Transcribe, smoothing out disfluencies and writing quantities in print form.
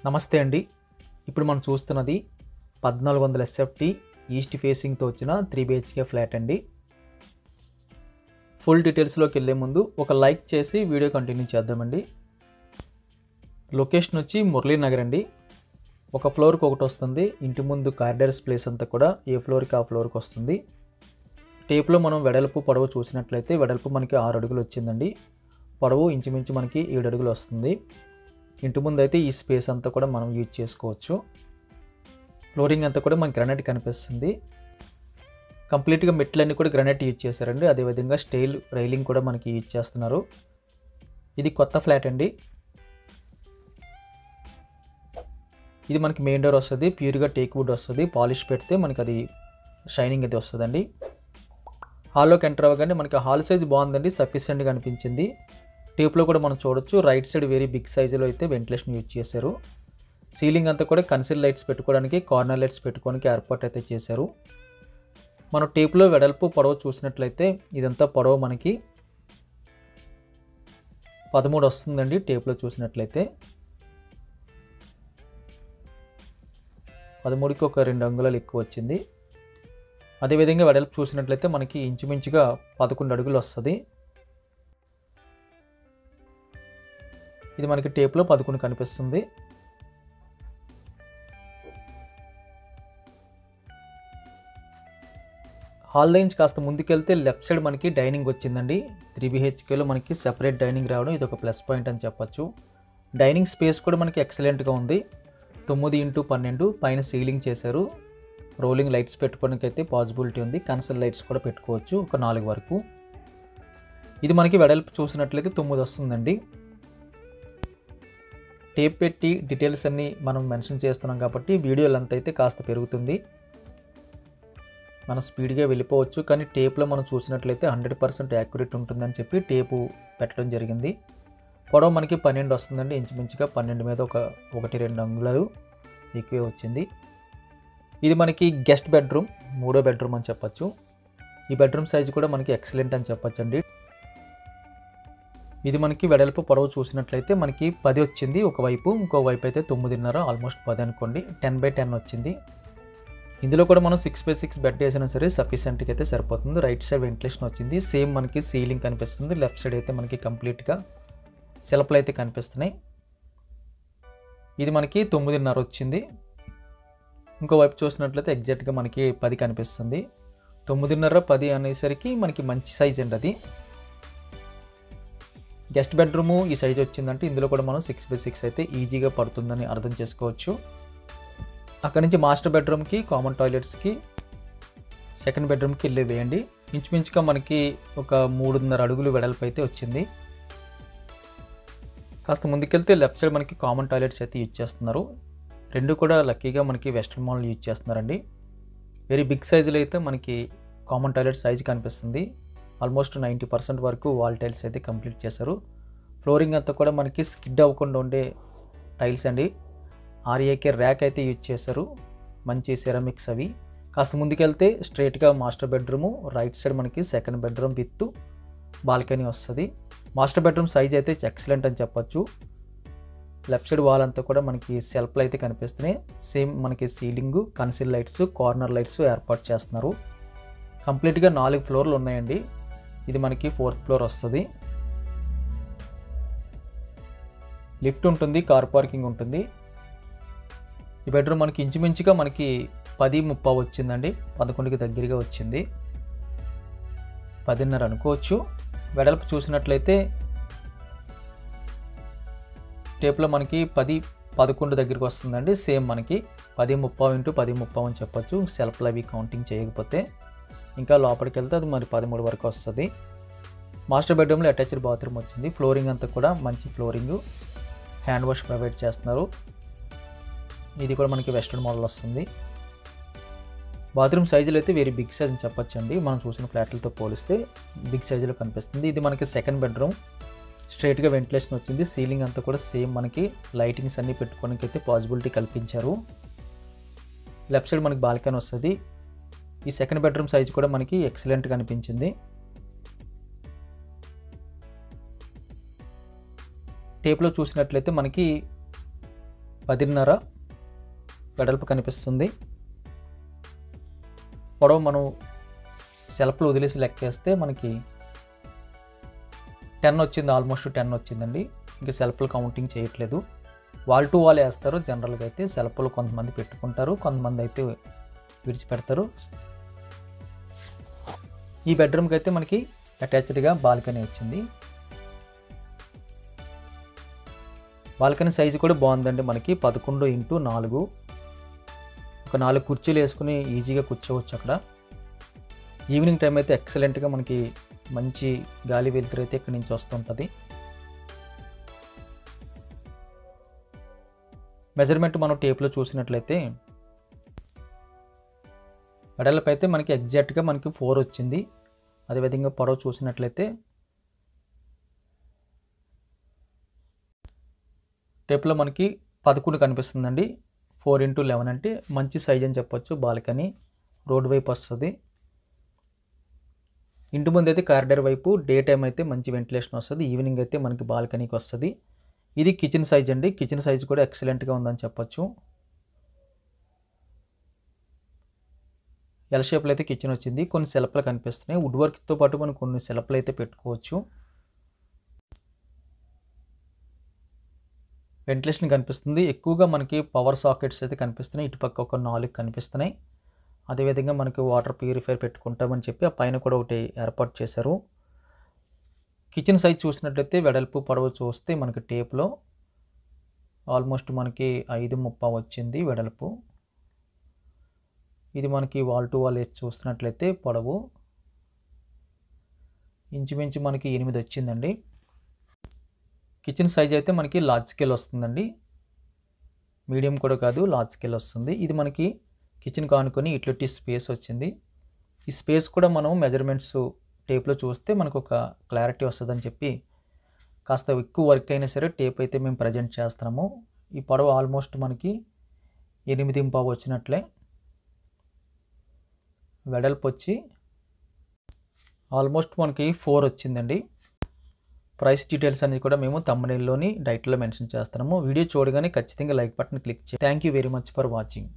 నమస్తే అండి. ఇప్పుడు మనం చూస్తున్నది 1400 ఎస్ఎఫ్టీ ఈస్ట్ ఫేసింగ్తో వచ్చిన 3 BHK ఫ్లాట్ అండి. ఫుల్ డీటెయిల్స్లోకి వెళ్ళే ముందు ఒక లైక్ చేసి వీడియో కంటిన్యూ చేద్దామండి. లొకేషన్ వచ్చి మురళీనగర్ అండి. ఒక ఫ్లోర్కి ఒకటి వస్తుంది. ఇంటి ముందు కారిడార్స్ ప్లేస్ అంతా కూడా ఏ ఫ్లోర్కి ఆ ఫ్లోర్కి వస్తుంది. టేప్లో మనం వెడల్పు పొడవు చూసినట్లయితే వెడల్పు మనకి 6 అడుగులు వచ్చిందండి. పొడవు ఇంచుమించు మనకి 7 అడుగులు వస్తుంది. ఇంటి ముందు అయితే ఈ స్పేస్ అంతా కూడా మనం యూజ్ చేసుకోవచ్చు. ఫ్లోరింగ్ అంతా కూడా మనకి గ్రానైట్ కనిపిస్తుంది. కంప్లీట్గా మెట్లన్నీ కూడా గ్రానైట్ యూజ్ చేశారండి. అదేవిధంగా స్టీల్ రైలింగ్ కూడా మనకి యూజ్ చేస్తున్నారు. ఇది కొత్త ఫ్లాట్ అండి. ఇది మనకి మెయిన్ డోర్ వస్తుంది. ప్యూర్గా టేక్ వుడ్ వస్తుంది. పాలిష్ పెడితే మనకి అది షైనింగ్ అయితే వస్తుందండి. హాల్లోకి ఎంటర్ అవ్వగానే మనకి హాల్ సైజ్ బాగుందండి. సఫిషియెంట్గా అనిపించింది. టేప్లో కూడా మనం చూడొచ్చు. రైట్ సైడ్ వెరీ బిగ్ సైజులో అయితే వెంటిలేషన్ యూజ్ చేశారు. సీలింగ్ అంతా కూడా కన్సిల్ లైట్స్ పెట్టుకోవడానికి, కార్నర్ లైట్స్ పెట్టుకోవడానికి ఏర్పాటు అయితే చేశారు. మనం టేప్లో వెడల్పు పొడవు చూసినట్లయితే ఇదంతా పొడవు మనకి 13 వస్తుందండి. టేప్లో చూసినట్లయితే 13కి ఒక 2 అంగుళాలు ఎక్కువ వచ్చింది. అదేవిధంగా వెడల్పు చూసినట్లయితే మనకి ఇంచుమించుగా 11 అడుగులు వస్తుంది. ఇది మనకి టేప్లో 11 కనిపిస్తుంది. హాల్ నుంచి కాస్త ముందుకెళ్తే లెఫ్ట్ సైడ్ మనకి డైనింగ్ వచ్చిందండి. 3 BHKలో మనకి సెపరేట్ డైనింగ్ రావడం ఇది ఒక ప్లస్ పాయింట్ అని చెప్పచ్చు. డైనింగ్ స్పేస్ కూడా మనకి ఎక్సలెంట్గా ఉంది. 9x12 పైన సీలింగ్ చేశారు. రోలింగ్ లైట్స్ పెట్టుకోవడానికి అయితే పాసిబిలిటీ ఉంది. కన్సల్ లైట్స్ కూడా పెట్టుకోవచ్చు ఒక 4 వరకు. ఇది మనకి వెడల్పు చూసినట్లయితే 9 వస్తుందండి. టేప్ పెట్టి డీటెయిల్స్ అన్నీ మనం మెన్షన్ చేస్తున్నాం కాబట్టి వీడియో లెంత్ అయితే కాస్త పెరుగుతుంది. మనం స్పీడ్గా వెళ్ళిపోవచ్చు. కానీ టేప్లో మనం చూసినట్లయితే 100% యాక్యురేట్ ఉంటుందని చెప్పి టేపు పెట్టడం జరిగింది. పొడవు మనకి 12 వస్తుందండి. ఇంచుమించుగా 12 మీద ఒక 1-2 అంగుళాలు ఎక్కువే వచ్చింది. ఇది మనకి గెస్ట్ బెడ్రూమ్, 3వ బెడ్రూమ్ అని చెప్పచ్చు. ఈ బెడ్రూమ్ సైజ్ కూడా మనకి ఎక్సలెంట్ అని చెప్పచ్చు అండి. ఇది మనకి వెడల్పు పొడవు చూసినట్లయితే మనకి 10 వచ్చింది ఒకవైపు, ఇంకోవైపు అయితే 9.5, ఆల్మోస్ట్ 10 అనుకోండి. 10x10 వచ్చింది. ఇందులో కూడా మనం 6x6 బెడ్ వేసినా సరే సఫిషియెంట్గా అయితే సరిపోతుంది. రైట్ సైడ్ వెంటిలేషన్ వచ్చింది. సేమ్ మనకి సీలింగ్ కనిపిస్తుంది. లెఫ్ట్ సైడ్ అయితే మనకి కంప్లీట్గా సెల్ఫ్లు అయితే కనిపిస్తున్నాయి. ఇది మనకి 9.5 వచ్చింది. ఇంకోవైపు చూసినట్లయితే ఎగ్జాక్ట్గా మనకి 10 కనిపిస్తుంది. 9.5, 10 అనేసరికి మనకి మంచి సైజ్ అండి అది. గెస్ట్ బెడ్రూము ఈ సైజ్ వచ్చిందంటే ఇందులో కూడా మనం 6x6 అయితే ఈజీగా పడుతుందని అర్థం చేసుకోవచ్చు. అక్కడి నుంచి మాస్టర్ బెడ్రూమ్కి, కామన్ టాయిలెట్స్కి, సెకండ్ బెడ్రూమ్కి వెళ్ళి వేయండి. ఇంచుమించుగా మనకి ఒక 3.5 అడుగులు వెడల్పు అయితే వచ్చింది. కాస్త ముందుకెళ్తే లెఫ్ట్ సైడ్ మనకి కామన్ టాయిలెట్స్ అయితే యూజ్ చేస్తున్నారు. రెండు కూడా లక్కీగా మనకి వెస్ట్రన్ మాల్ యూజ్ చేస్తున్నారండి. వెరీ బిగ్ సైజులో అయితే మనకి కామన్ టాయిలెట్ సైజ్ కనిపిస్తుంది. ఆల్మోస్ట్ 90% వరకు వాల్ టైల్స్ అయితే కంప్లీట్ చేశారు. ఫ్లోరింగ్ అంతా కూడా మనకి స్కిడ్ అవ్వకుండా ఉండే టైల్స్ అండి. RAK ర్యాక్ అయితే యూజ్ చేశారు. మంచి సెరామిక్స్ అవి. కాస్త ముందుకెళ్తే స్ట్రైట్గా మాస్టర్ బెడ్రూము, రైట్ సైడ్ మనకి సెకండ్ బెడ్రూమ్ విత్ బాల్కనీ వస్తుంది. మాస్టర్ బెడ్రూమ్ సైజ్ అయితే ఎక్సలెంట్ అని చెప్పచ్చు. లెఫ్ట్ సైడ్ వాల్ అంతా కూడా మనకి సెల్ఫ్లు అయితే కనిపిస్తున్నాయి. సేమ్ మనకి సీలింగు, కన్సిల్ లైట్స్, కార్నర్ లైట్స్ ఏర్పాటు చేస్తున్నారు. కంప్లీట్గా 4 ఫ్లోర్లు ఉన్నాయండి. ఇది మనకి 4th ఫ్లోర్ వస్తుంది. లిఫ్ట్ ఉంటుంది, కార్ పార్కింగ్ ఉంటుంది. ఈ బెడ్రూమ్ మనకి ఇంచుమించుగా మనకి 10:30 వచ్చిందండి. 11కి దగ్గరగా వచ్చింది. 10:30 అనుకోవచ్చు. వెడల్పు చూసినట్లయితే టేప్లో మనకి 10-11 దగ్గరికి వస్తుందండి. సేమ్ మనకి 10:30x10:30 అని చెప్పచ్చు. సెల్ఫ్లు అవి కౌంటింగ్ చేయకపోతే. ఇంకా లోపలికి వెళ్తే అది మరి 13 వరకు వస్తుంది. మాస్టర్ బెడ్రూమ్లో అటాచ్డ్ బాత్రూమ్ వచ్చింది. ఫ్లోరింగ్ అంతా కూడా మంచి ఫ్లోరింగు, హ్యాండ్ వాష్ ప్రొవైడ్ చేస్తున్నారు. ఇది కూడా మనకి వెస్ట్రన్ మోడల్ వస్తుంది. బాత్రూమ్ సైజులు అయితే వెరీ బిగ్ సైజ్ అని చెప్పొచ్చండి. మనం చూసిన ఫ్లాట్లతో పోలిస్తే బిగ్ సైజులో కనిపిస్తుంది. ఇది మనకి సెకండ్ బెడ్రూమ్. స్ట్రైట్గా వెంటిలేషన్ వచ్చింది. సీలింగ్ అంతా కూడా సేమ్ మనకి లైటింగ్స్ అన్నీ పెట్టుకోవడానికి అయితే పాసిబిలిటీ కల్పించారు. లెఫ్ట్ సైడ్ మనకి బాల్కనీ వస్తుంది. ఈ సెకండ్ బెడ్రూమ్ సైజ్ కూడా మనకి ఎక్సలెంట్గా అనిపించింది. టేప్లో చూసినట్లయితే మనకి 10.5 వెడల్పు కనిపిస్తుంది. పొడవు మనం సెల్ఫ్లు వదిలేసి లెక్కేస్తే మనకి 10 వచ్చింది, ఆల్మోస్ట్ 10 వచ్చిందండి. ఇంకా సెల్ఫ్లు కౌంటింగ్ చేయట్లేదు. వాల్ టు వాల్ వేస్తారు జనరల్గా అయితే. సెల్ఫ్లు కొంతమంది పెట్టుకుంటారు, కొంతమంది అయితే విడిచిపెడతారు. ఈ బెడ్రూమ్కి అయితే మనకి అటాచ్డ్గా బాల్కనీ వచ్చింది. బాల్కనీ సైజు కూడా బాగుందండి. మనకి 11x4, ఒక 4 కుర్చీలు వేసుకుని ఈజీగా కూర్చోవచ్చు అక్కడ. ఈవినింగ్ టైం అయితే ఎక్సలెంట్గా మనకి మంచి గాలి వెలుతురు అయితే ఇక్కడి నుంచి వస్తుంటుంది. మెజర్మెంట్ మనం టేప్లో చూసినట్లయితే వెడల్పు అయితే మనకి ఎగ్జాక్ట్గా మనకి 4 వచ్చింది. అదేవిధంగా పొడవు చూసినట్లయితే టేప్లో మనకి 11 కనిపిస్తుందండి. 4x11 అంటే మంచి సైజ్ అని చెప్పొచ్చు. బాల్కనీ రోడ్ వైపు వస్తుంది. ఇంటి ముందు అయితే కారిడార్ వైపు డే టైం అయితే మంచి వెంటిలేషన్ వస్తుంది. ఈవినింగ్ అయితే మనకి బాల్కనీకి వస్తుంది. ఇది కిచెన్ సైజ్ అండి. కిచెన్ సైజ్ కూడా ఎక్సలెంట్గా ఉందని చెప్పొచ్చు. ఎల్ షేప్లో అయితే కిచెన్ వచ్చింది. కొన్ని సెల్ఫ్లు కనిపిస్తున్నాయి. వుడ్ వర్క్తో పాటు మనం కొన్ని సెల్ఫ్లు అయితే పెట్టుకోవచ్చు. వెంటిలేషన్ కనిపిస్తుంది. ఎక్కువగా మనకి పవర్ సాకెట్స్ అయితే కనిపిస్తున్నాయి. ఇటుపక్క ఒక 4 కనిపిస్తున్నాయి. అదేవిధంగా మనకి వాటర్ ప్యూరిఫైర్ పెట్టుకుంటామని చెప్పి ఆ పైన కూడా ఒకటి ఏర్పాటు చేశారు. కిచెన్ సైజ్ చూసినట్లయితే వెడల్పు పొడవు చూస్తే మనకి టేప్లో ఆల్మోస్ట్ మనకి 5.30 వచ్చింది వెడల్పు. ఇది మనకి వాల్ టు వాల్ వేసి చూసినట్లయితే పొడవు ఇంచుమించు మనకి 8 వచ్చిందండి. కిచెన్ సైజ్ అయితే మనకి లార్జ్ స్కేల్ వస్తుందండి. మీడియం కూడా కాదు, లార్జ్ స్కేల్ వస్తుంది. ఇది మనకి కిచెన్ కానుకొని యూటిలిటీ స్పేస్ వచ్చింది. ఈ స్పేస్ కూడా మనం మెజర్మెంట్స్ టేప్లో చూస్తే మనకు ఒక క్లారిటీ వస్తుందని చెప్పి కాస్త ఎక్కువ వర్క్ అయినా సరే టేప్ అయితే మేము ప్రజెంట్ చేస్తున్నాము. ఈ పొడవు ఆల్మోస్ట్ మనకి 8.5 వచ్చినట్లే. వెడల్పు వచ్చి ఆల్మోస్ట్ మనకి 4 వచ్చిందండి. ప్రైస్ డీటెయిల్స్ అన్ని కూడా మేము థంబ్నెయిల్లోని టైటిల్లో మెన్షన్ చేస్తున్నాము. వీడియో చూడగానే ఖచ్చితంగా లైక్ బటన్ క్లిక్ చేయండి. Thank you very much for watching.